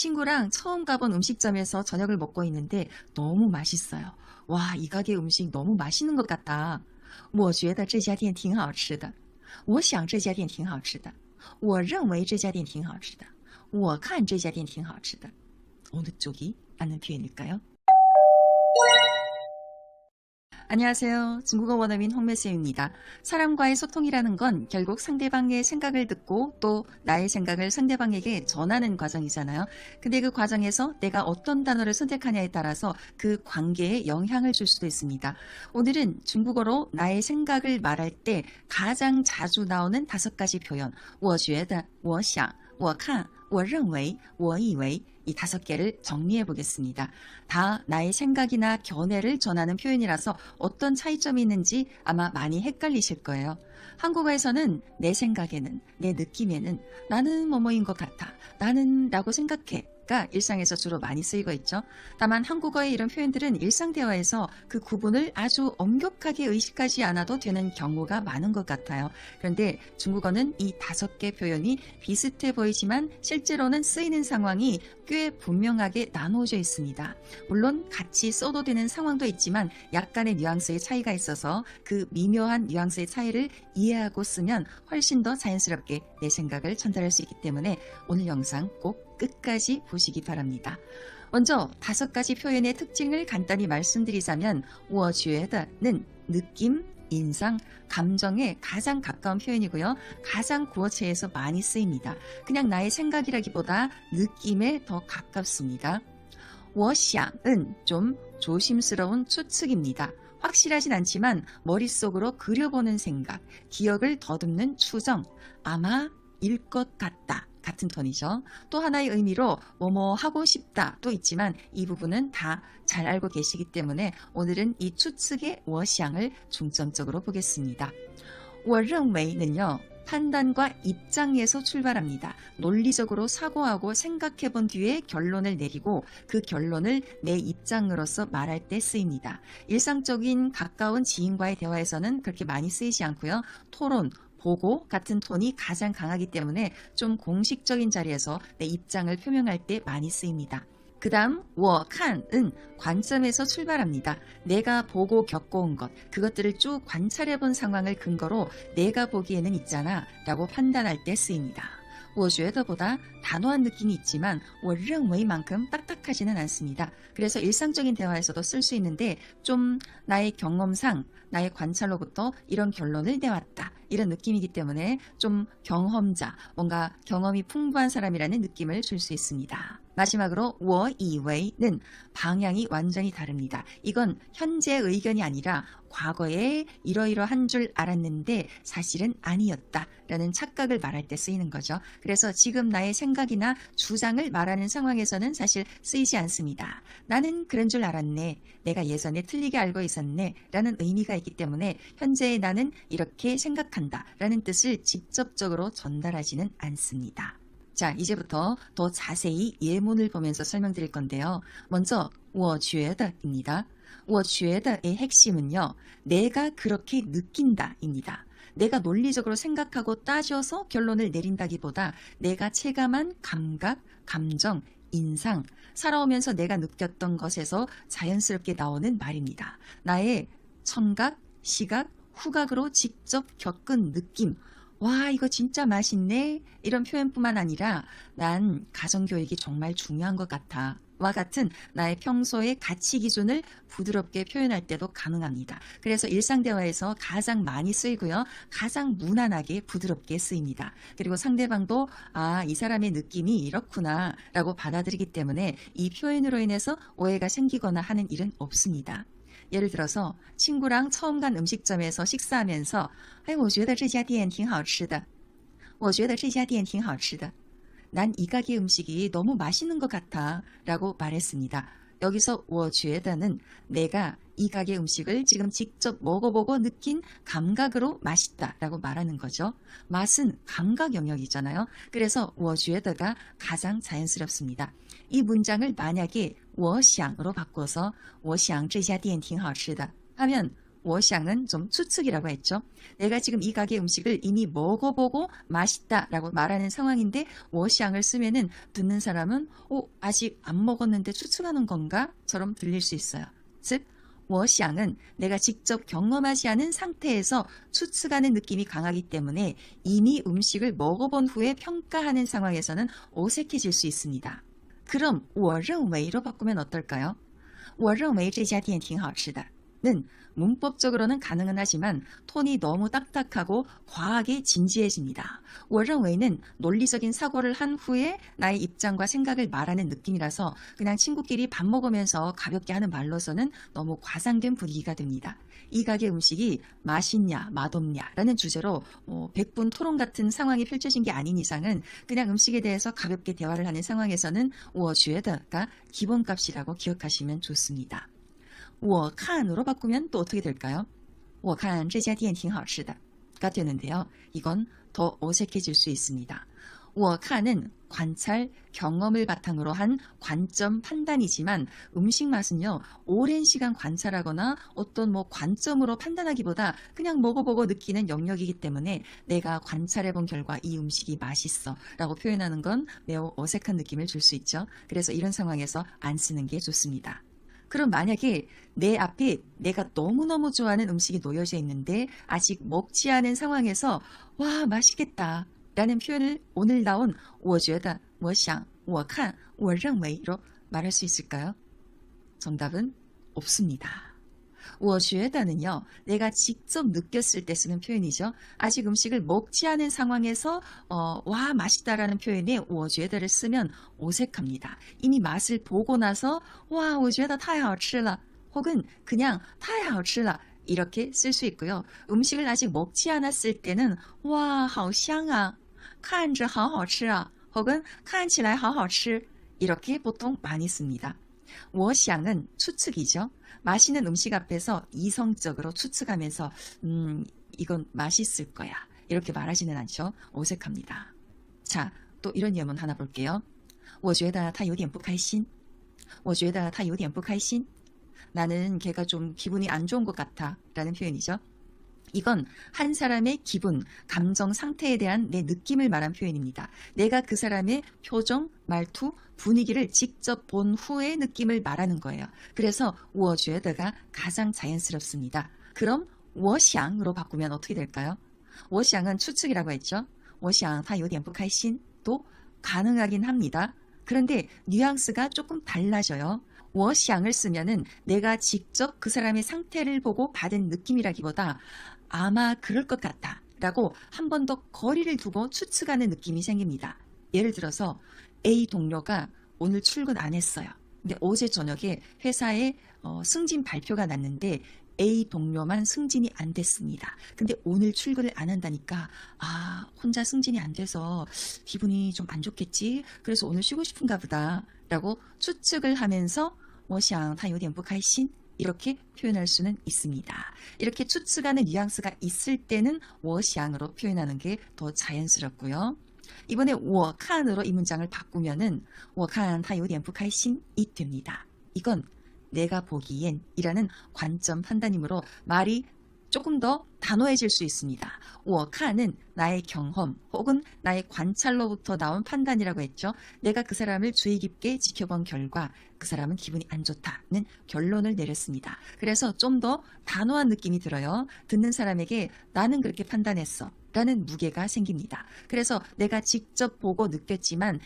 친구랑 처음 가본 음식점에서 저녁을 먹고 있는데 너무 맛있어요. 와, 이 가게 음식 너무 맛있는 것 같다. 我觉得这家店挺好吃的.我想这家店挺好吃的.我认为这家店挺好吃的.我看这家店挺好吃的. 어느 쪽이 맞는 표현일까요? 안녕하세요. 중국어 원어민 홍매쌤입니다. 사람과의 소통이라는 건 결국 상대방의 생각을 듣고 또 나의 생각을 상대방에게 전하는 과정이잖아요. 근데 그 과정에서 내가 어떤 단어를 선택하냐에 따라서 그 관계에 영향을 줄 수도 있습니다. 오늘은 중국어로 나의 생각을 말할 때 가장 자주 나오는 5가지 표현, 我觉得, 我想, 我看, 我认为, 我以为, 이 5개를 정리해 보겠습니다. 다 나의 생각이나 견해를 전하는 표현이라서 어떤 차이점이 있는지 아마 많이 헷갈리실 거예요. 한국어에서는 내 생각에는, 내 느낌에는 나는 뭐뭐인 것 같아, 나는 라고 생각해 가 일상에서 주로 많이 쓰이고 있죠. 다만 한국어의 이런 표현들은 일상 대화에서 그 구분을 아주 엄격하게 의식하지 않아도 되는 경우가 많은 것 같아요. 그런데 중국어는 이 5개 표현이 비슷해 보이지만 실제로는 쓰이는 상황이 꽤 분명하게 나누어져 있습니다. 물론 같이 써도 되는 상황도 있지만 약간의 뉘앙스의 차이가 있어서 그 미묘한 뉘앙스의 차이를 이해하고 쓰면 훨씬 더 자연스럽게 내 생각을 전달할 수 있기 때문에 오늘 영상 꼭 끝까지 보시기 바랍니다. 먼저 5가지 표현의 특징을 간단히 말씀드리자면 我觉得는 느낌, 인상, 감정에 가장 가까운 표현이고요. 가장 구어체에서 많이 쓰입니다. 그냥 나의 생각이라기보다 느낌에 더 가깝습니다. 我想은 좀 조심스러운 추측입니다. 확실하진 않지만 머릿속으로 그려보는 생각, 기억을 더듬는 추정, 아마 일 것 같다. 같은 톤이죠. 또 하나의 의미로 뭐뭐 하고 싶다 도 있지만 이 부분은 다 잘 알고 계시기 때문에 오늘은 이 추측의 我想을 중점적으로 보겠습니다. 我认为는요. 판단과 입장에서 출발합니다. 논리적으로 사고하고 생각해 본 뒤에 결론을 내리고 그 결론을 내 입장으로서 말할 때 쓰입니다. 일상적인 가까운 지인과의 대화에서는 그렇게 많이 쓰이지 않고요. 토론, 보고 같은 톤이 가장 강하기 때문에 좀 공식적인 자리에서 내 입장을 표명할 때 많이 쓰입니다. 그 다음 我看은 관점에서 출발합니다. 내가 보고 겪어온 것, 그것들을 쭉 관찰해본 상황을 근거로 내가 보기에는 있잖아 라고 판단할 때 쓰입니다. 我觉得보다 단호한 느낌이 있지만 我认为만큼 딱딱하지는 않습니다. 그래서 일상적인 대화에서도 쓸 수 있는데 좀 나의 경험상, 나의 관찰로부터 이런 결론을 내왔다. 이런 느낌이기 때문에 좀 경험자, 뭔가 경험이 풍부한 사람이라는 느낌을 줄 수 있습니다. 마지막으로 我以为는 방향이 완전히 다릅니다. 이건 현재의 의견이 아니라 과거에 이러이러한 줄 알았는데 사실은 아니었다 라는 착각을 말할 때 쓰이는 거죠. 그래서 지금 나의 생각이나 주장을 말하는 상황에서는 사실 쓰이지 않습니다. 나는 그런 줄 알았네. 내가 예전에 틀리게 알고 있었네 라는 의미가 있기 때문에 현재의 나는 이렇게 생각한다 라는 뜻을 직접적으로 전달하지는 않습니다. 자, 이제부터 더 자세히 예문을 보면서 설명드릴 건데요. 먼저 我觉得입니다. 我觉得의 핵심은요. 내가 그렇게 느낀다입니다. 내가 논리적으로 생각하고 따져서 결론을 내린다기보다 내가 체감한 감각, 감정, 인상, 살아오면서 내가 느꼈던 것에서 자연스럽게 나오는 말입니다. 나의 청각, 시각, 후각으로 직접 겪은 느낌, 와, 이거 진짜 맛있네. 이런 표현뿐만 아니라 난 가정교육이 정말 중요한 것 같아. 와 같은 나의 평소의 가치 기준을 부드럽게 표현할 때도 가능합니다. 그래서 일상대화에서 가장 많이 쓰이고요. 가장 무난하게 부드럽게 쓰입니다. 그리고 상대방도 아, 이 사람의 느낌이 이렇구나 라고 받아들이기 때문에 이 표현으로 인해서 오해가 생기거나 하는 일은 없습니다. 예를 들어서 친구랑 처음 간 음식점에서 식사하면서 我觉得这家店挺好吃的. 我觉得这家店挺好吃的. 난 이 가게 음식이 너무 맛있는 것 같아 라고 말했습니다. 여기서 我觉得는 내가 이 가게 음식을 지금 직접 먹어보고 느낀 감각으로 맛있다 라고 말하는 거죠. 맛은 감각 영역이잖아요. 그래서 我觉得가 가장 자연스럽습니다. 이 문장을 만약에 我想으로 바꿔서 我想这家店挺好吃的 하면 워샹은 좀 추측이라고 했죠. 내가 지금 이 가게 음식을 이미 먹어보고 맛있다라고 말하는 상황인데 워샹을 쓰면은 듣는 사람은 아직 안 먹었는데 추측하는 건가?처럼 들릴 수 있어요. 즉 워샹은 내가 직접 경험하지 않은 상태에서 추측하는 느낌이 강하기 때문에 이미 음식을 먹어본 후에 평가하는 상황에서는 어색해질 수 있습니다. 그럼 我认为로 바꾸면 어떨까요? 我认为这家店挺好吃的는 문법적으로는 가능은 하지만 톤이 너무 딱딱하고 과하게 진지해집니다. 我认为는 논리적인 사고를 한 후에 나의 입장과 생각을 말하는 느낌이라서 그냥 친구끼리 밥 먹으면서 가볍게 하는 말로서는 너무 과장된 분위기가 됩니다. 이 가게 음식이 맛있냐 맛없냐 라는 주제로 100분 토론 같은 상황이 펼쳐진 게 아닌 이상은 그냥 음식에 대해서 가볍게 대화를 하는 상황에서는 我觉得가 기본값이라고 기억하시면 좋습니다. 我看으로 바꾸면 또 어떻게 될까요? 我看这家店挺好吃的가 되는데요. 이건 더 어색해질 수 있습니다. 我看은 관찰, 경험을 바탕으로 한 관점 판단이지만 음식 맛은요. 오랜 시간 관찰하거나 어떤 관점으로 판단하기보다 그냥 먹어보고 느끼는 영역이기 때문에 내가 관찰해본 결과 이 음식이 맛있어 라고 표현하는 건 매우 어색한 느낌을 줄 수 있죠. 그래서 이런 상황에서 안 쓰는 게 좋습니다. 그럼 만약에 내 앞에 내가 너무너무 좋아하는 음식이 놓여져 있는데 아직 먹지 않은 상황에서 와 맛있겠다 라는 표현을 오늘 나온 我觉得,我想,我看,我认为로 말할 수 있을까요? 정답은 없습니다. 我觉得는요, 내가 직접 느꼈을 때 쓰는 표현이죠. 아직 음식을 먹지 않은 상황에서 와 맛있다라는 표현에 我觉得를 쓰면 어색합니다. 이미 맛을 보고 나서 와 我觉得太好吃了 혹은 그냥 太好吃了 이렇게 쓸 수 있고요. 음식을 아직 먹지 않았을 때는 와 好香啊看着好好吃啊 혹은 看起来好好吃 이렇게 보통 많이 씁니다. 我想은 추측이죠. 맛있는 음식 앞에서 이성적으로 추측하면서 이건 맛있을 거야 이렇게 말하지는 않죠. 어색합니다. 자, 또 이런 예문 하나 볼게요. 我觉得他有点不开心我觉得他有点不开心 나는 걔가 좀 기분이 안 좋은 것 같아 라는 표현이죠. 이건 한 사람의 기분, 감정 상태에 대한 내 느낌을 말한 표현입니다. 내가 그 사람의 표정, 말투, 분위기를 직접 본 후의 느낌을 말하는 거예요. 그래서 我觉得가 가장 자연스럽습니다. 그럼 我想으로 바꾸면 어떻게 될까요? 我想은 추측이라고 했죠. 我想他有点不开心도 가능하긴 합니다. 그런데 뉘앙스가 조금 달라져요. 我想을 쓰면은 내가 직접 그 사람의 상태를 보고 받은 느낌이라기보다 아마 그럴 것 같다 라고 한 번 더 거리를 두고 추측하는 느낌이 생깁니다. 예를 들어서 A 동료가 오늘 출근 안 했어요. 근데 어제 저녁에 회사에 승진 발표가 났는데 A 동료만 승진이 안 됐습니다. 근데 오늘 출근을 안 한다니까 혼자 승진이 안 돼서 기분이 좀 안 좋겠지. 그래서 오늘 쉬고 싶은가 보다 라고 추측을 하면서 我想他有点不开心 이렇게 표현할 수는 있습니다. 이렇게 추측하는 뉘앙스가 있을 때는 我想으로 표현하는 게 더 자연스럽고요. 이번에 我看으로 이 문장을 바꾸면은 我看他有点不开心이 됩니다. 이건 내가 보기엔 이라는 관점 판단이므로 말이 조금 더 단호해질 수 있습니다. 我看은 나의 경험 혹은 나의 관찰로부터 나온 판단이라고 했죠. 내가 그 사람을 주의 깊게 지켜본 결과 그 사람은 기분이 안 좋다는 결론을 내렸습니다. 그래서 좀 더 단호한 느낌이 들어요. 듣는 사람에게 나는 그렇게 판단했어 라는 무게가 생깁니다. 그래서 내가 직접 보고 느꼈지만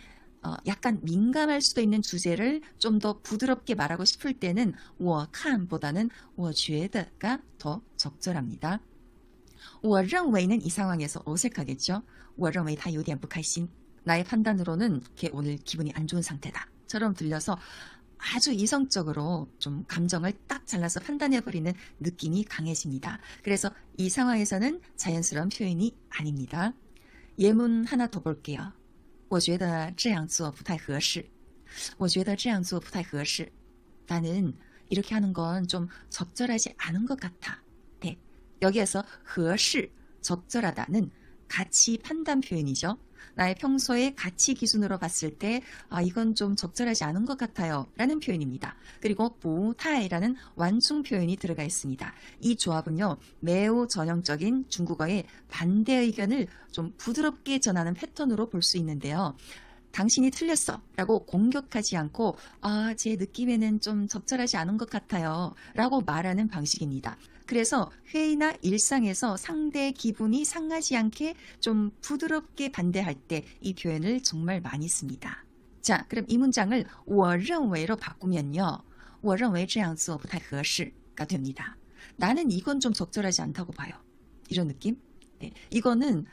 약간 민감할 수도 있는 주제를 좀 더 부드럽게 말하고 싶을 때는 我看보다는 我觉得가 더 적절합니다. 我认为는 이 상황에서 어색하겠죠. 我认为他有点不开心 나의 판단으로는 걔 오늘 기분이 안 좋은 상태다 처럼 들려서 아주 이성적으로 좀 감정을 딱 잘라서 판단해버리는 느낌이 강해집니다. 그래서 이 상황에서는 자연스러운 표현이 아닙니다. 예문 하나 더 볼게요. 我觉得这样做不太合适我觉得这样做不太合适 나는 이렇게 하는 건 좀 적절하지 않은 것 같아. 네, 여기에서 合适, 적절하다는 가치 판단 표현이죠. 나의 평소의 가치 기준으로 봤을 때 이건 좀 적절하지 않은 것 같아요 라는 표현입니다. 그리고 부타이라는 완충 표현이 들어가 있습니다. 이 조합은요, 매우 전형적인 중국어의 반대 의견을 좀 부드럽게 전하는 패턴으로 볼 수 있는데요. 당신이 틀렸어 라고 공격하지 않고 제 느낌에는 좀 적절하지 않은 것 같아요 라고 말하는 방식입니다. 그래서 회의나 일상에서 상대의 기분이 상하지 않게 좀 부드럽게 반대할 때 이 표현을 정말 많이 씁니다. 자, 그럼 이 문장을 我认为로 바꾸면요. 我认为这样做不太合适가 됩니다. 나는 이건 좀 적절하지 않다고 봐요. 이런 느낌? 네, 이거는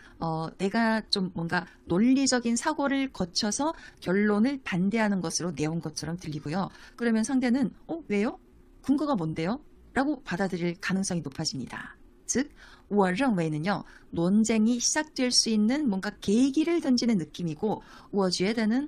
내가 좀 뭔가 논리적인 사고를 거쳐서 결론을 반대하는 것으로 내온 것처럼 들리고요. 그러면 상대는 왜요? 근거가 뭔데요? 라고 받아들일 가능성이 높아집니다. 즉, 我认为는요, 논쟁이 시작될 수 있는 뭔가 계기를 던지는 느낌이고, 我觉得는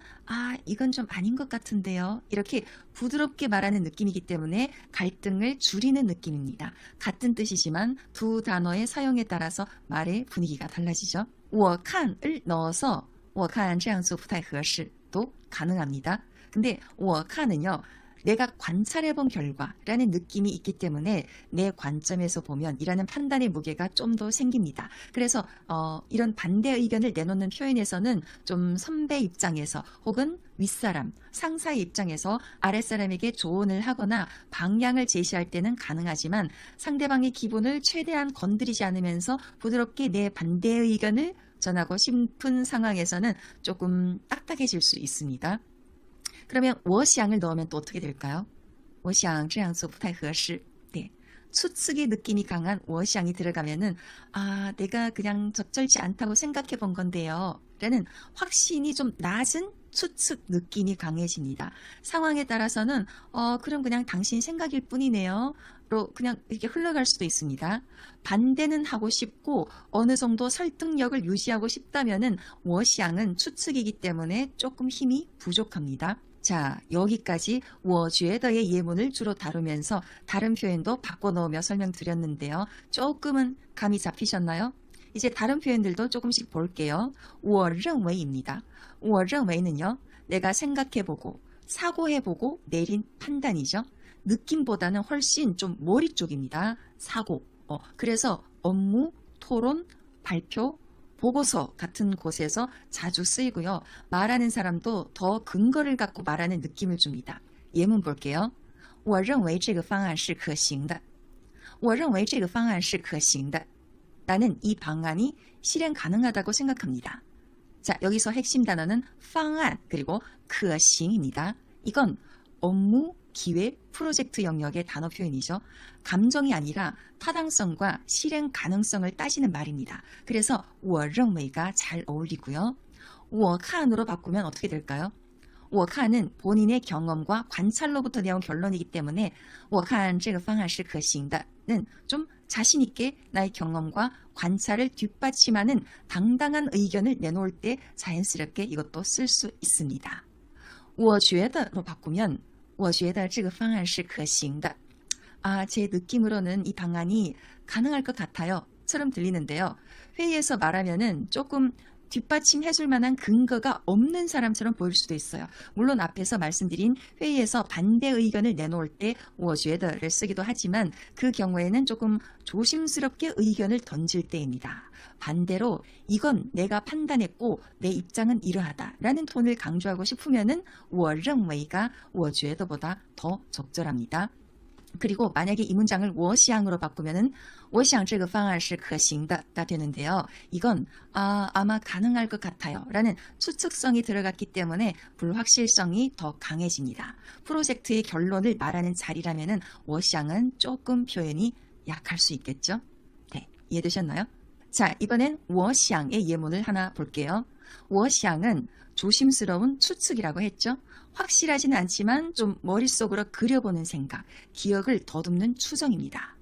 이건 좀 아닌 것 같은데요. 이렇게 부드럽게 말하는 느낌이기 때문에 갈등을 줄이는 느낌입니다. 같은 뜻이지만 두 단어의 사용에 따라서 말의 분위기가 달라지죠. 我看을 넣어서 我看这样做不太合适도 가능합니다. 근데 我看은요, 내가 관찰해본 결과라는 느낌이 있기 때문에 내 관점에서 보면 이라는 판단의 무게가 좀 더 생깁니다. 그래서 이런 반대 의견을 내놓는 표현에서는 좀 선배 입장에서 혹은 윗사람, 상사의 입장에서 아랫사람에게 조언을 하거나 방향을 제시할 때는 가능하지만 상대방의 기분을 최대한 건드리지 않으면서 부드럽게 내 반대 의견을 전하고 싶은 상황에서는 조금 딱딱해질 수 있습니다. 그러면 我想을 넣으면 또 어떻게 될까요? 我想这样做不太合适. 네. 추측의 느낌이 강한 我想이 들어가면은 내가 그냥 적절치 않다고 생각해 본 건데요. 라는 확신이 좀 낮은 추측 느낌이 강해집니다. 상황에 따라서는 그럼 그냥 당신 생각일 뿐이네요. 로 그냥 이렇게 흘러갈 수도 있습니다. 반대는 하고 싶고 어느 정도 설득력을 유지하고 싶다면은 我想은 추측이기 때문에 조금 힘이 부족합니다. 자, 여기까지 我觉得의 예문을 주로 다루면서 다른 표현도 바꿔 넣으며 설명드렸는데요. 조금은 감이 잡히셨나요? 이제 다른 표현들도 조금씩 볼게요. 我认为입니다. 我认为는요, 내가 생각해보고 사고해보고 내린 판단이죠. 느낌보다는 훨씬 좀 머리 쪽입니다. 사고. 그래서 업무, 토론, 발표, 보고서 같은 곳에서 자주 쓰이고요. 말하는 사람도 더 근거를 갖고 말하는 느낌을 줍니다. 예문 볼게요. 我认为这个方案是可行的. 我认为这个方案是可行的. 나는 이 방안이 실행 가능하다고 생각합니다. 자, 여기서 핵심 단어는 方案 그리고 可行입니다. 이건 업무, 기획, 프로젝트 영역의 단어 표현이죠. 감정이 아니라 타당성과 실행 가능성을 따지는 말입니다. 그래서 我认为가 잘 어울리고요. 我看으로 바꾸면 어떻게 될까요? 我看은 본인의 경험과 관찰로부터 내온 결론이기 때문에 我看这个方案是可行的는 좀 자신 있게 나의 경험과 관찰을 뒷받침하는 당당한 의견을 내놓을 때 자연스럽게 이것도 쓸 수 있습니다. 我觉得로 바꾸면 我觉得这个方案是可行的. 제 느낌으로는 이 방안이 가능할 것 같아요. 처럼 들리는데요. 회의에서 말하면은 조금 뒷받침해줄 만한 근거가 없는 사람처럼 보일 수도 있어요. 물론 앞에서 말씀드린 회의에서 반대 의견을 내놓을 때 我觉得를 쓰기도 하지만 그 경우에는 조금 조심스럽게 의견을 던질 때입니다. 반대로 이건 내가 판단했고 내 입장은 이러하다 라는 톤을 강조하고 싶으면은 我认为가 我觉得보다 더 적절합니다. 그리고 만약에 이 문장을 我想으로 바꾸면은 我想这个方案是可行的가 되는데요. 이건 아마 가능할 것 같아요 라는 추측성이 들어갔기 때문에 불확실성이 더 강해집니다. 프로젝트의 결론을 말하는 자리라면은 我想은 조금 표현이 약할 수 있겠죠. 네, 이해되셨나요? 자, 이번엔 我想의 예문을 하나 볼게요. 我想은 조심스러운 추측이라고 했죠. 확실하지는 않지만 좀 머릿속으로 그려보는 생각, 기억을 더듬는 추정입니다.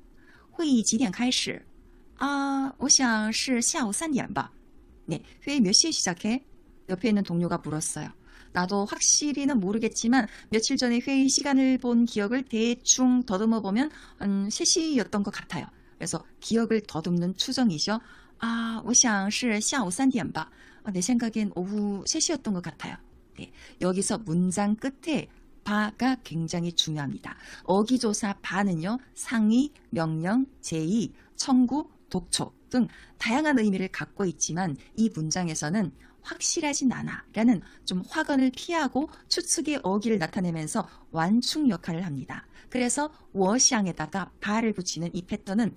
会议几点开始? 我想是下午3点吧. 네, 회의 몇 시에 시작해? 옆에 있는 동료가 물었어요. 나도 확실히는 모르겠지만 며칠 전에 회의 시간을 본 기억을 대충 더듬어 보면 한 3시였던 것 같아요. 그래서 기억을 더듬는 추정이죠. 我想是下午3点吧. 내 생각엔 오후 3시였던 것 같아요. 네, 여기서 문장 끝에 바가 굉장히 중요합니다. 어기조사 바는요, 상의, 명령, 제의, 청구, 독촉 등 다양한 의미를 갖고 있지만 이 문장에서는 확실하진 않아 라는 좀 확언을 피하고 추측의 어기를 나타내면서 완충 역할을 합니다. 그래서 워샹에다가 바를 붙이는 이 패턴은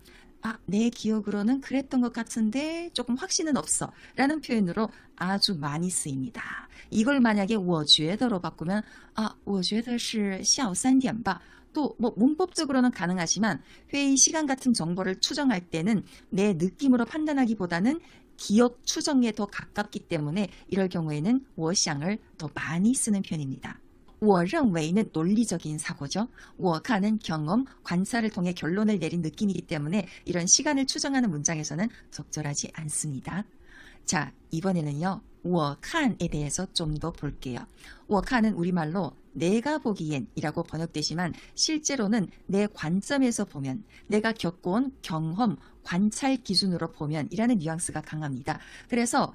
내 기억으로는 그랬던 것 같은데 조금 확신은 없어 라는 표현으로 아주 많이 쓰입니다. 이걸 만약에 我觉得로 바꾸면 我觉得是下午3点吧. 또 문법적으로는 가능하지만 회의 시간 같은 정보를 추정할 때는 내 느낌으로 판단하기보다는 기억 추정에 더 가깝기 때문에 이럴 경우에는 我想을 더 많이 쓰는 편입니다. 我认为는 논리적인 사고죠. 我看은 경험, 관찰을 통해 결론을 내린 느낌이기 때문에 이런 시간을 추정하는 문장에서는 적절하지 않습니다. 자, 이번에는요. 我看에 대해서 좀 더 볼게요. 我看은 우리말로 내가 보기엔 이라고 번역되지만 실제로는 내 관점에서 보면, 내가 겪어온 경험, 관찰 기준으로 보면 이라는 뉘앙스가 강합니다. 그래서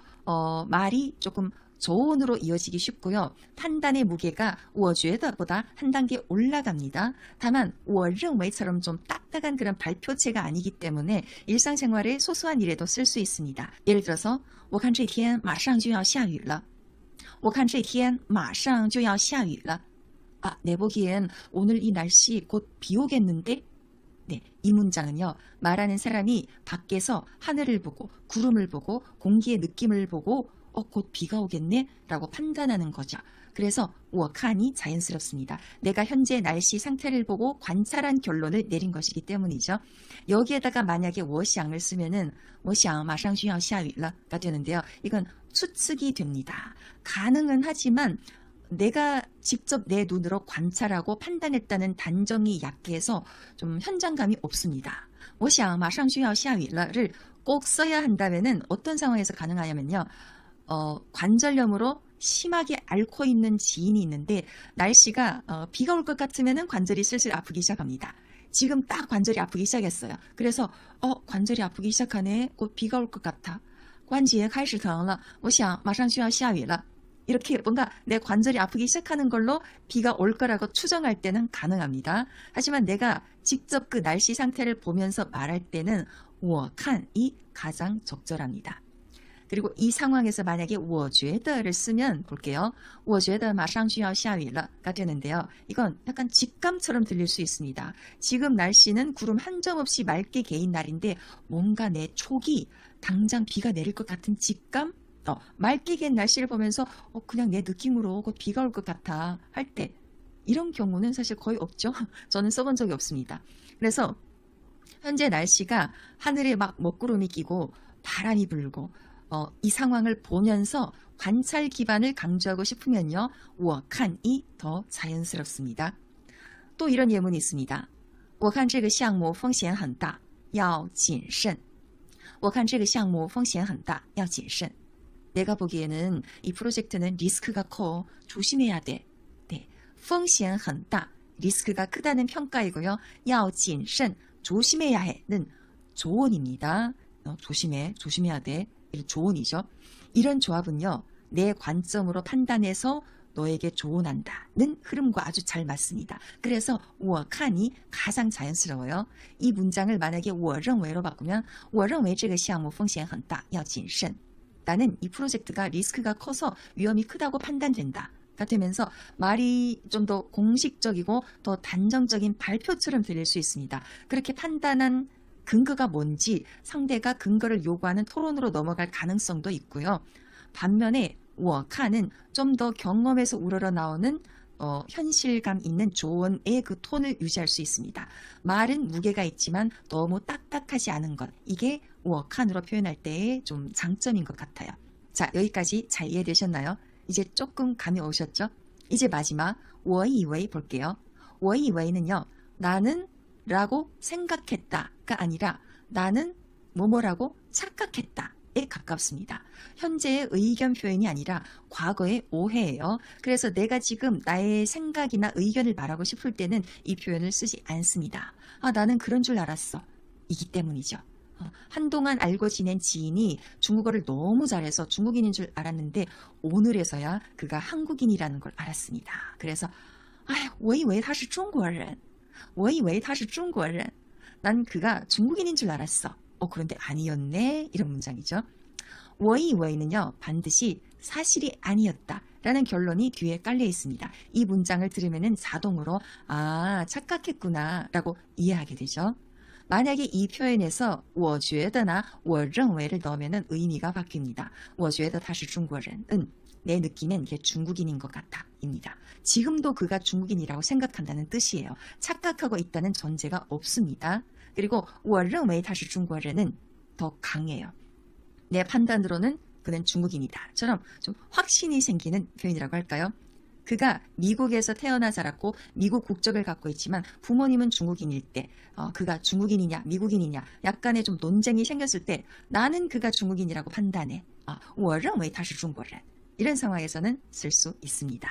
말이 조금 조언으로 이어지기 쉽고요. 판단의 무게가 我觉得보다 한 단계 올라갑니다. 다만 我认为처럼 좀 딱딱한 그런 발표체가 아니기 때문에 일상생활의 소소한 일에도 쓸 수 있습니다. 예를 들어서 我看这天马上就要下雨了. 我看这天马上就要下雨了. 내 보기엔 오늘 이 날씨 곧 비 오겠는데? 네, 이 문장은요. 말하는 사람이 밖에서 하늘을 보고 구름을 보고 공기의 느낌을 보고 곧 비가 오겠네? 라고 판단하는 거죠. 그래서 我看이 자연스럽습니다. 내가 현재 날씨 상태를 보고 관찰한 결론을 내린 것이기 때문이죠. 여기에다가 만약에 我想을 쓰면은 我想马上就要下雨了가 되는데요. 이건 추측이 됩니다. 가능은 하지만 내가 직접 내 눈으로 관찰하고 판단했다는 단정이 약해서 좀 현장감이 없습니다. 我想马上就要下雨了를 꼭 써야 한다면은 어떤 상황에서 가능하냐면요. 관절염으로 심하게 앓고 있는 지인이 있는데 날씨가 비가 올 것 같으면 관절이 슬슬 아프기 시작합니다. 지금 딱 관절이 아프기 시작했어요. 그래서 관절이 아프기 시작하네. 곧 비가 올 것 같아. 关节开始疼了我想马上就要下雨了. 이렇게 뭔가 내 관절이 아프기 시작하는 걸로 비가 올 거라고 추정할 때는 가능합니다. 하지만 내가 직접 그 날씨 상태를 보면서 말할 때는 我看이 가장 적절합니다. 그리고 이 상황에서 만약에 我觉得를 쓰면 볼게요. 我觉得马上就要下雨了가 되는데요. 이건 약간 직감처럼 들릴 수 있습니다. 지금 날씨는 구름 한 점 없이 맑게 개인 날인데 뭔가 내 촉이 당장 비가 내릴 것 같은 직감? 맑게 갠 날씨를 보면서 그냥 내 느낌으로 곧 비가 올 것 같아 할 때 이런 경우는 사실 거의 없죠. 저는 써본 적이 없습니다. 그래서 현재 날씨가 하늘에 막 먹구름이 끼고 바람이 불고 이 상황을 보면서 관찰 기반을 강조하고 싶으면요. 我看이 더 자연스럽습니다. 또 이런 예문이 있습니다. 我看这个项目风险很大要谨慎我看这个项目风险很大要谨慎 내가 보기에는 이 프로젝트는 리스크가 커. 조심해야 돼. 네, 风险很大 리스크가 크다는 평가이고요. 要谨慎 조심해야 해는 조언입니다. 조심해야 돼. 조언이죠. 이런 조합은요. 내 관점으로 판단해서 너에게 조언한다는 흐름과 아주 잘 맞습니다. 그래서 我看이 가장 자연스러워요. 이 문장을 만약에 我认为로 바꾸면 我认为这个项目风险很大要谨慎 나는 이 프로젝트가 리스크가 커서 위험이 크다고 판단된다 가 되면서 말이 좀 더 공식적이고 더 단정적인 발표처럼 들릴 수 있습니다. 그렇게 판단한 근거가 뭔지 상대가 근거를 요구하는 토론으로 넘어갈 가능성도 있고요. 반면에 我看은 좀 더 경험에서 우러러 나오는 현실감 있는 조언의 그 톤을 유지할 수 있습니다. 말은 무게가 있지만 너무 딱딱하지 않은 것. 이게 我看으로 표현할 때의 좀 장점인 것 같아요. 자, 여기까지 잘 이해되셨나요? 이제 조금 감이 오셨죠? 이제 마지막 我以为 볼게요. 我以为는요. 나는 라고 생각했다가 아니라 나는 뭐뭐라고 착각했다. 에 가깝습니다. 현재의 의견 표현이 아니라 과거의 오해예요. 그래서 내가 지금 나의 생각이나 의견을 말하고 싶을 때는 이 표현을 쓰지 않습니다. 나는 그런 줄 알았어. 이기 때문이죠. 한동안 알고 지낸 지인이 중국어를 너무 잘해서 중국인인 줄 알았는데 오늘에서야 그가 한국인이라는 걸 알았습니다. 그래서 我以为他是中国人. 我以为他是中国人. 난 그가 중국인인 줄 알았어. 그런데 아니었네. 이런 문장이죠. 我以为는요, 반드시 사실이 아니었다 라는 결론이 뒤에 깔려 있습니다. 이 문장을 들으면 자동으로 착각했구나 라고 이해하게 되죠. 만약에 이 표현에서 我觉得나 我认为를 넣으면 의미가 바뀝니다. 我觉得他是中国人은 내 느낌엔 걔 중국인인 것 같아 입니다. 지금도 그가 중국인이라고 생각한다는 뜻이에요. 착각하고 있다는 전제가 없습니다. 그리고 我认为他是中国人은 더 강해요. 내 판단으로는 그는 중국인이다.처럼 좀 확신이 생기는 표현이라고 할까요? 그가 미국에서 태어나 자랐고 미국 국적을 갖고 있지만 부모님은 중국인일 때 그가 중국인이냐 미국인이냐 약간의 좀 논쟁이 생겼을 때 나는 그가 중국인이라고 판단해. 我认为他是中国人. 이런 상황에서는 쓸 수 있습니다.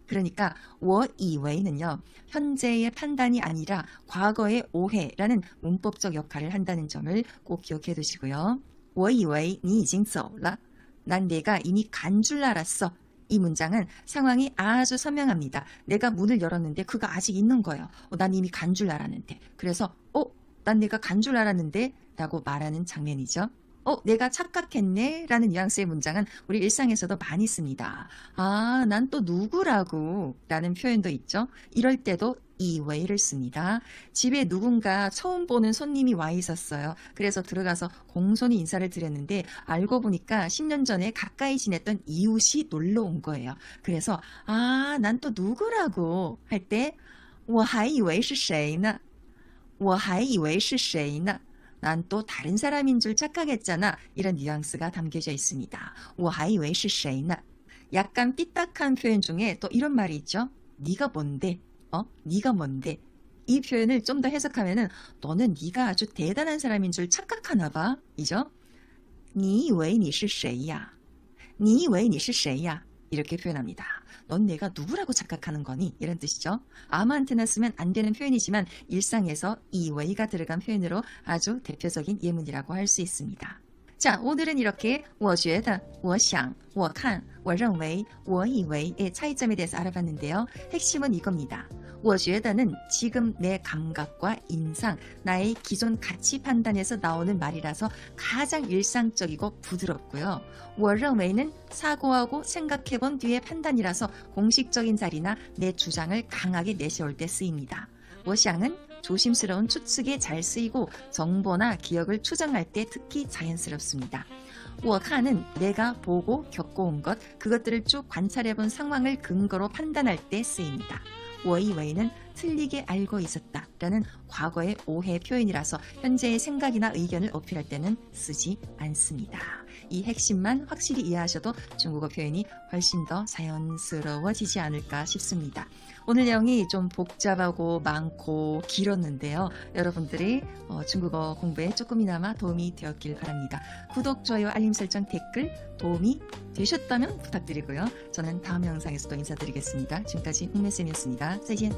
그러니까 我以为는요, 현재의 판단이 아니라 과거의 오해라는 문법적 역할을 한다는 점을 꼭 기억해 두시고요. 我以为你已经走了. 난 내가 이미 간 줄 알았어. 이 문장은 상황이 아주 선명합니다. 내가 문을 열었는데 그가 아직 있는 거예요. 난 이미 간 줄 알았는데. 그래서 난 내가 간 줄 알았는데 라고 말하는 장면이죠. 내가 착각했네 라는 뉘앙스의 문장은 우리 일상에서도 많이 씁니다. 난 또 누구라고 라는 표현도 있죠. 이럴 때도 이외를 씁니다. 집에 누군가 처음 보는 손님이 와 있었어요. 그래서 들어가서 공손히 인사를 드렸는데 알고 보니까 10년 전에 가까이 지냈던 이웃이 놀러 온 거예요. 그래서 난 또 누구라고 할 때 我还以为是谁呢?我还以为是谁呢? 난 또 다른 사람인 줄 착각했잖아. 이런 뉘앙스가 담겨져 있습니다. 我还以为是谁呢? 약간 삐딱한 표현 중에 또 이런 말이 있죠. 네가 뭔데? 네가 뭔데? 이 표현을 좀 더 해석하면은 너는 네가 아주 대단한 사람인 줄 착각하나 봐. 이죠? 你以为你是谁呀?你以为你是谁呀? 이렇게 표현합니다. 넌 내가 누구라고 착각하는 거니? 이런 뜻이죠. 아무한테나 쓰면 안 되는 표현이지만 일상에서 이외가 들어간 표현으로 아주 대표적인 예문이라고 할 수 있습니다. 자, 오늘은 이렇게 我觉得, 我想, 我看, 我认为, 我以为의 차이점에 대해서 알아봤는데요. 핵심은 이겁니다. 我觉得는 지금 내 감각과 인상, 나의 기존 가치 판단에서 나오는 말이라서 가장 일상적이고 부드럽고요. 我认为는 사고하고 생각해본 뒤의 판단이라서 공식적인 자리나 내 주장을 강하게 내세울 때 쓰입니다. 我想은 조심스러운 추측에 잘 쓰이고 정보나 기억을 추정할 때 특히 자연스럽습니다. 我看은 내가 보고 겪어온 것, 그것들을 쭉 관찰해본 상황을 근거로 판단할 때 쓰입니다. 我以为는 틀리게 알고 있었다라는 과거의 오해 표현이라서 현재의 생각이나 의견을 어필할 때는 쓰지 않습니다. 이 핵심만 확실히 이해하셔도 중국어 표현이 훨씬 더 자연스러워지지 않을까 싶습니다. 오늘 내용이 좀 복잡하고 많고 길었는데요. 여러분들이 중국어 공부에 조금이나마 도움이 되었길 바랍니다. 구독, 좋아요, 알림 설정, 댓글 도움이 되셨다면 부탁드리고요. 저는 다음 영상에서 또 인사드리겠습니다. 지금까지 홍매쌤이었습니다. 再见.